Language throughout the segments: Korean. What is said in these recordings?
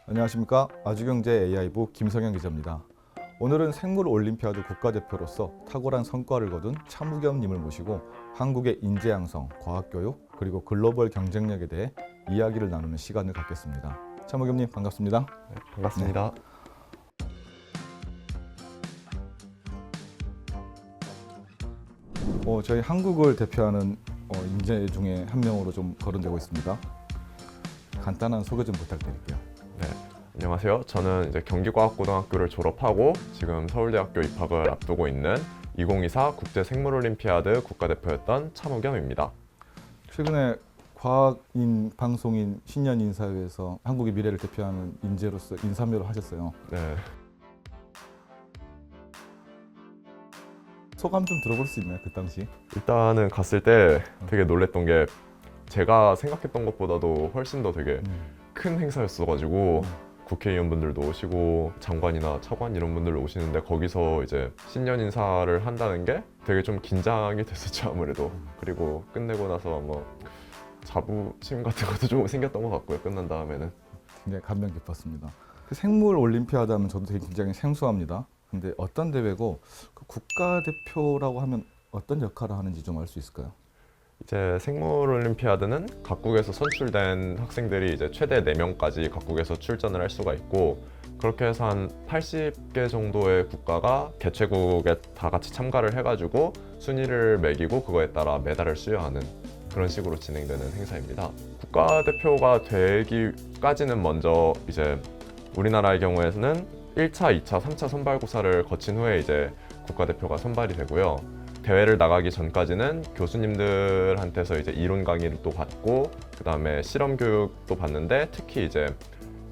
안녕하십니까. 아주경제 AI부 김성현 기자입니다. 오늘은 생물 올림피아드 국가대표로서 탁월한 성과를 거둔 차무겸님을 모시고 한국의 인재 양성, 과학교육, 그리고 글로벌 경쟁력에 대해 이야기를 나누는 시간을 갖겠습니다. 차무겸님 반갑습니다. 네, 반갑습니다. 저희 한국을 대표하는 인재 중에 한 명으로 좀 거론되고 있습니다. 간단한 소개 좀 부탁드릴게요. 네, 안녕하세요. 저는 이제 경기과학고등학교를 졸업하고 지금 서울대학교 입학을 앞두고 있는 2024 국제생물올림피아드 국가대표였던 차무겸입니다. 최근에 과학인, 방송인, 신년인사회에서 한국의 미래를 대표하는 인재로서 인사묘를 하셨어요. 네, 소감 좀 들어볼 수 있나요, 그 당시? 일단은 갔을 때 되게 놀랬던 게 제가 생각했던 것보다도 훨씬 더 되게 큰 행사였어가지고 국회의원분들도 오시고 장관이나 차관 이런 분들 오시는데 거기서 이제 신년 인사를 한다는 게 되게 좀 긴장이 됐었죠, 아무래도. 그리고 끝내고 나서 뭐 자부심 같은 것도 좀 생겼던 것 같고요, 끝난 다음에는. 굉장히 감명 깊었습니다. 그 생물 올림피아드 하면 저도 되게 굉장히 생소합니다. 근데 어떤 대회고 그 국가대표라고 하면 어떤 역할을 하는지 좀 알 수 있을까요? 이제 생물올림피아드는 각국에서 선출된 학생들이 이제 최대 4명까지 각국에서 출전을 할 수가 있고, 그렇게 해서 한 80개 정도의 국가가 개최국에 다 같이 참가를 해가지고 순위를 매기고 그거에 따라 메달을 수여하는 그런 식으로 진행되는 행사입니다. 국가대표가 되기까지는 먼저 이제 우리나라의 경우에는 1차, 2차, 3차 선발고사를 거친 후에 이제 국가대표가 선발이 되고요. 대회를 나가기 전까지는 교수님들한테서 이제 이론 강의를 또 받고 그 다음에 실험 교육도 받는데, 특히 이제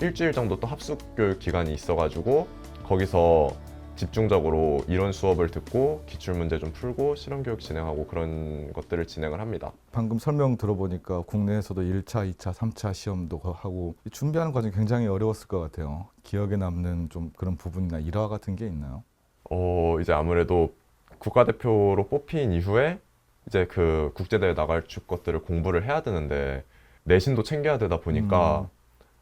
일주일 정도 또 합숙 교육 기간이 있어가지고 거기서 집중적으로 이론 수업을 듣고 기출 문제 좀 풀고 실험 교육 진행하고 그런 것들을 진행을 합니다. 방금 설명 들어보니까 국내에서도 1차, 2차, 3차 시험도 하고 준비하는 과정이 굉장히 어려웠을 것 같아요. 기억에 남는 좀 그런 부분이나 일화 같은 게 있나요? 이제 아무래도 국가대표로 뽑힌 이후에 이제 그 국제대회 나갈 것들을 공부를 해야 되는데 내신도 챙겨야 되다 보니까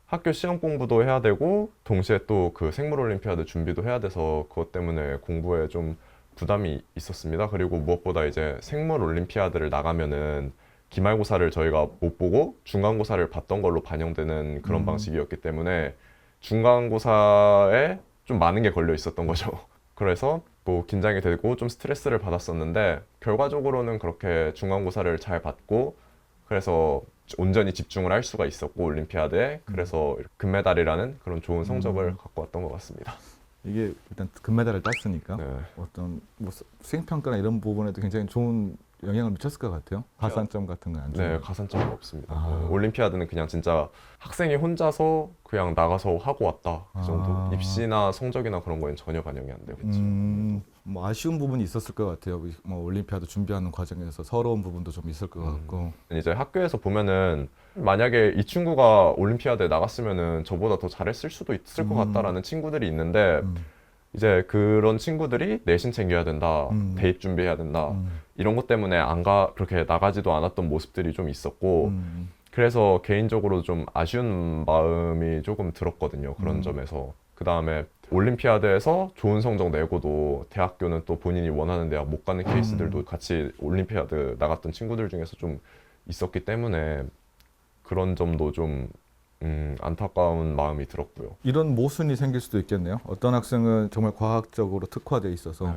학교 시험 공부도 해야 되고 동시에 또 그 생물올림피아드 준비도 해야 돼서 그것 때문에 공부에 좀 부담이 있었습니다. 그리고 무엇보다 이제 생물올림피아드를 나가면은 기말고사를 저희가 못 보고 중간고사를 봤던 걸로 반영되는 그런 방식이었기 때문에 중간고사에 좀 많은 게 걸려 있었던 거죠. 그래서 뭐 긴장이 되고 좀 스트레스를 받았었는데 결과적으로는 그렇게 중간고사를 잘 받고 그래서 온전히 집중을 할 수가 있었고 올림피아드에, 그래서 금메달이라는 그런 좋은 성적을 갖고 왔던 것 같습니다. 이게 일단 금메달을 땄으니까 네. 어떤 뭐 수행평가나 이런 부분에도 굉장히 좋은 영향을 미쳤을 것 같아요. 가산점 같은 건 안 줘요. 네, 가산점은 없습니다. 아. 올림피아드는 그냥 진짜 학생이 혼자서 그냥 나가서 하고 왔다 그 정도. 아. 입시나 성적이나 그런 거엔 전혀 반영이 안 되겠죠. 뭐 아쉬운 부분이 있었을 것 같아요. 뭐 올림피아드 준비하는 과정에서 서러운 부분도 좀 있을 것 같고. 이제 학교에서 보면은 만약에 이 친구가 올림피아드에 나갔으면은 저보다 더 잘했을 수도 있을 것 같다라는 친구들이 있는데 이제 그런 친구들이 내신 챙겨야 된다, 대입 준비해야 된다, 이런 것 때문에 그렇게 나가지도 않았던 모습들이 좀 있었고, 그래서 개인적으로 좀 아쉬운 마음이 조금 들었거든요, 그런 점에서. 그 다음에 올림피아드에서 좋은 성적 내고도 대학교는 또 본인이 원하는 대학 못 가는 케이스들도 같이 올림피아드 나갔던 친구들 중에서 좀 있었기 때문에 그런 점도 좀 안타까운 마음이 들었고요. 이런 모순이 생길 수도 있겠네요. 어떤 학생은 정말 과학적으로 특화돼 있어서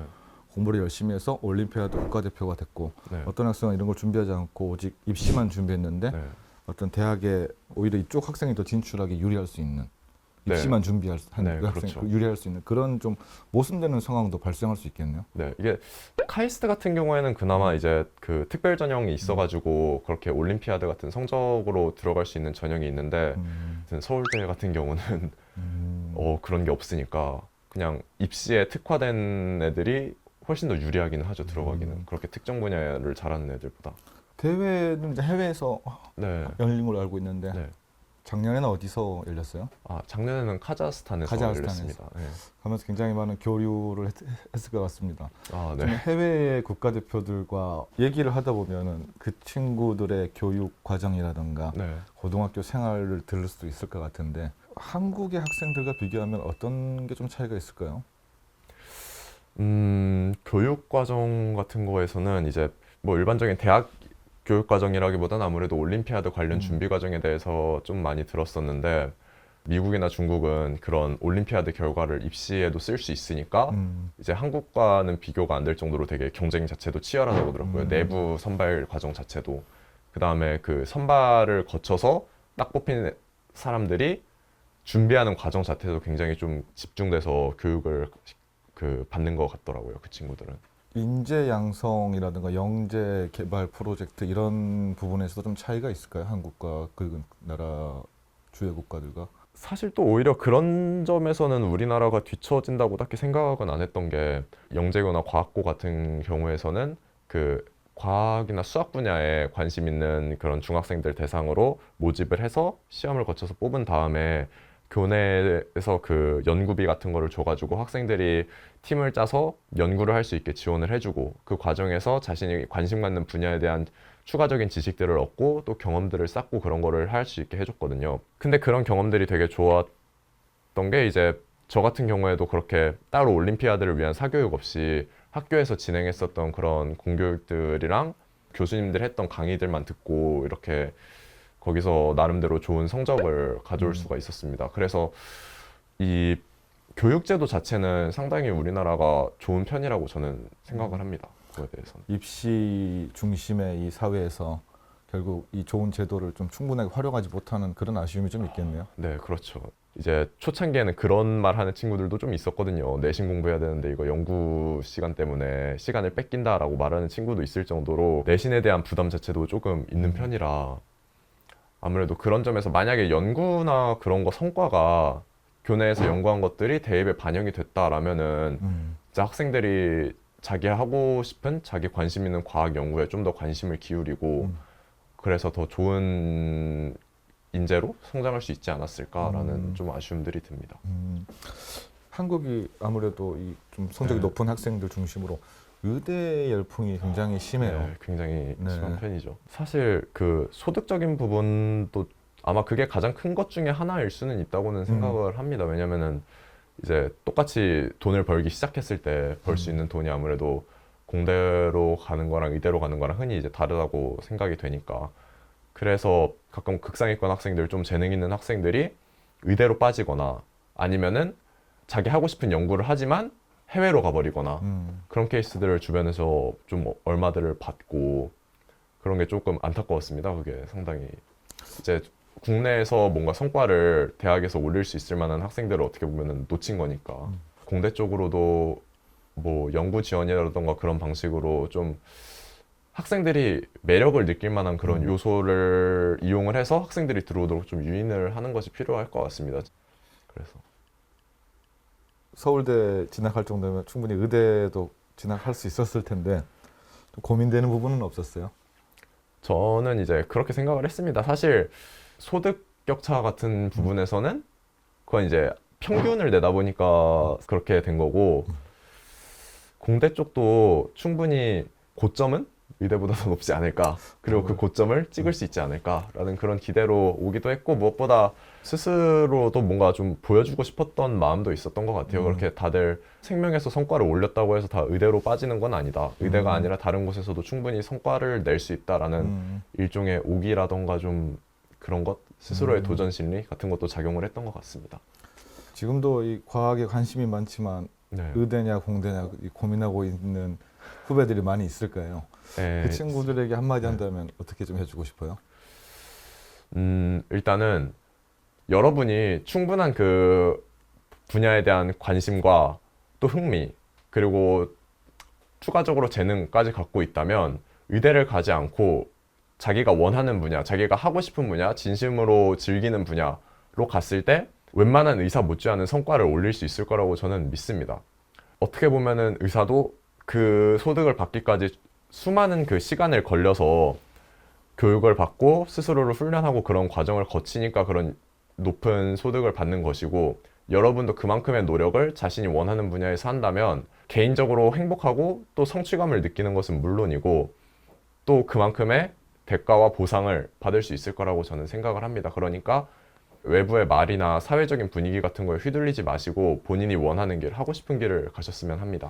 공부를 열심히 해서 올림피아드 국가대표가 됐고, 네. 어떤 학생은 이런 걸 준비하지 않고 오직 입시만 준비했는데 네. 어떤 대학에 오히려 이쪽 학생이 더 진출하기 유리할 수 있는, 입시만 준비하는 네, 그 학생이 그렇죠. 유리할 수 있는 그런 좀 모순되는 상황도 발생할 수 있겠네요. 네, 이게 카이스트 같은 경우에는 그나마 이제 그 특별 전형이 있어가지고 그렇게 올림피아드 같은 성적으로 들어갈 수 있는 전형이 있는데 서울대 같은 경우는 그런 게 없으니까 그냥 입시에 특화된 애들이 훨씬 더 유리하기는 하죠, 들어가기는. 그렇게 특정 분야를 잘하는 애들보다. 대회는 이제 해외에서 네. 열린 걸로 알고 있는데 네. 작년에는 어디서 열렸어요? 작년에는 카자흐스탄에서 열렸습니다. 네. 가면서 굉장히 많은 교류를 했을 것 같습니다. 네. 해외 국가대표들과 얘기를 하다 보면은 그 친구들의 교육 과정이라든가 네. 고등학교 생활을 들을 수도 있을 것 같은데 한국의 학생들과 비교하면 어떤 게 좀 차이가 있을까요? 교육 과정 같은 거에서는 이제 뭐 일반적인 대학 교육 과정이라기보다는 아무래도 올림피아드 관련 음. 준비 과정에 대해서 좀 많이 들었었는데 미국이나 중국은 그런 올림피아드 결과를 입시에도 쓸 수 있으니까 음. 이제 한국과는 비교가 안 될 정도로 되게 경쟁 자체도 치열하다고 들었고요. 내부 선발 과정 자체도. 그다음에 그 선발을 거쳐서 딱 뽑힌 사람들이 준비하는 과정 자체도 굉장히 좀 집중돼서 교육을 받는 것 같더라고요. 그 친구들은. 인재 양성이라든가 영재 개발 프로젝트 이런 부분에서도 좀 차이가 있을까요? 한국과 그 나라 주요 국가들과? 사실 또 오히려 그런 점에서는 우리나라가 뒤처진다고 딱히 생각은 안 했던 게 영재고나 과학고 같은 경우에서는 그 과학이나 수학 분야에 관심 있는 그런 중학생들 대상으로 모집을 해서 시험을 거쳐서 뽑은 다음에 교내에서 그 연구비 같은 거를 줘가지고 학생들이 팀을 짜서 연구를 할 수 있게 지원을 해주고 그 과정에서 자신이 관심 갖는 분야에 대한 추가적인 지식들을 얻고 또 경험들을 쌓고 그런 거를 할 수 있게 해줬거든요. 근데 그런 경험들이 되게 좋았던 게 이제 저 같은 경우에도 그렇게 따로 올림피아드를 위한 사교육 없이 학교에서 진행했었던 그런 공교육들이랑 교수님들 했던 강의들만 듣고 이렇게 거기서 나름대로 좋은 성적을 가져올 수가 있었습니다. 그래서 이 교육제도 자체는 상당히 우리나라가 좋은 편이라고 저는 생각을 합니다. 그거에 대해서는. 입시 중심의 이 사회에서 결국 이 좋은 제도를 좀 충분하게 활용하지 못하는 그런 아쉬움이 좀 있겠네요. 네, 그렇죠. 이제 초창기에는 그런 말 하는 친구들도 좀 있었거든요. 내신 공부해야 되는데 이거 연구 시간 때문에 시간을 뺏긴다라고 말하는 친구도 있을 정도로 내신에 대한 부담 자체도 조금 있는 편이라 아무래도 그런 점에서 만약에 연구나 그런 거 성과가 교내에서 연구한 것들이 대입에 반영이 됐다라면은 진짜 학생들이 자기 하고 싶은 자기 관심 있는 과학 연구에 좀 더 관심을 기울이고 그래서 더 좋은 인재로 성장할 수 있지 않았을까라는 좀 아쉬움들이 듭니다. 한국이 아무래도 이 좀 성적이 네. 높은 학생들 중심으로 의대 열풍이 굉장히 심해요. 네, 굉장히 네. 심한 편이죠. 사실 그 소득적인 부분도 아마 그게 가장 큰 것 중에 하나일 수는 있다고는 생각을 합니다. 왜냐면은 이제 똑같이 돈을 벌기 시작했을 때 벌 수 있는 돈이 아무래도 공대로 가는 거랑 의대로 가는 거랑 흔히 이제 다르다고 생각이 되니까 그래서 가끔 극상위권 학생들 좀 재능 있는 학생들이 의대로 빠지거나 아니면은 자기 하고 싶은 연구를 하지만 해외로 가버리거나 그런 케이스들을 주변에서 좀 얼마들을 받고 그런 게 조금 안타까웠습니다. 그게 상당히 이제 국내에서 뭔가 성과를 대학에서 올릴 수 있을 만한 학생들을 어떻게 보면은 놓친 거니까 공대 쪽으로도 뭐 연구 지원이라던가 그런 방식으로 좀 학생들이 매력을 느낄 만한 그런 요소를 이용을 해서 학생들이 들어오도록 좀 유인을 하는 것이 필요할 것 같습니다. 그래서 서울대 진학할 정도면 충분히 의대도 진학할 수 있었을 텐데 또 고민되는 부분은 없었어요. 저는 이제 그렇게 생각을 했습니다. 사실 소득 격차 같은 부분에서는 그건 이제 평균을 내다 보니까 그렇게 된 거고 공대 쪽도 충분히 고점은 의대보다 더 높지 않을까 그리고 그 고점을 찍을 수 있지 않을까라는 그런 기대로 오기도 했고 무엇보다 스스로도 뭔가 좀 보여주고 싶었던 마음도 있었던 것 같아요. 그렇게 다들 생명에서 성과를 올렸다고 해서 다 의대로 빠지는 건 아니다. 의대가 아니라 다른 곳에서도 충분히 성과를 낼 수 있다라는 일종의 오기라던가 좀 그런 것 스스로의 도전 심리 같은 것도 작용을 했던 것 같습니다. 지금도 이 과학에 관심이 많지만 네. 의대냐 공대냐 이 고민하고 있는 후배들이 많이 있을 거예요. 네. 그 친구들에게 한마디 한다면 어떻게 좀 해주고 싶어요? 일단은 여러분이 충분한 그 분야에 대한 관심과 또 흥미 그리고 추가적으로 재능까지 갖고 있다면 의대를 가지 않고 자기가 원하는 분야, 자기가 하고 싶은 분야, 진심으로 즐기는 분야로 갔을 때 웬만한 의사 못지않은 성과를 올릴 수 있을 거라고 저는 믿습니다. 어떻게 보면은 의사도 그 소득을 받기까지 수많은 그 시간을 걸려서 교육을 받고 스스로를 훈련하고 그런 과정을 거치니까 그런 높은 소득을 받는 것이고 여러분도 그만큼의 노력을 자신이 원하는 분야에서 한다면 개인적으로 행복하고 또 성취감을 느끼는 것은 물론이고 또 그만큼의 대가와 보상을 받을 수 있을 거라고 저는 생각을 합니다. 그러니까 외부의 말이나 사회적인 분위기 같은 거에 휘둘리지 마시고 본인이 원하는 길, 하고 싶은 길을 가셨으면 합니다.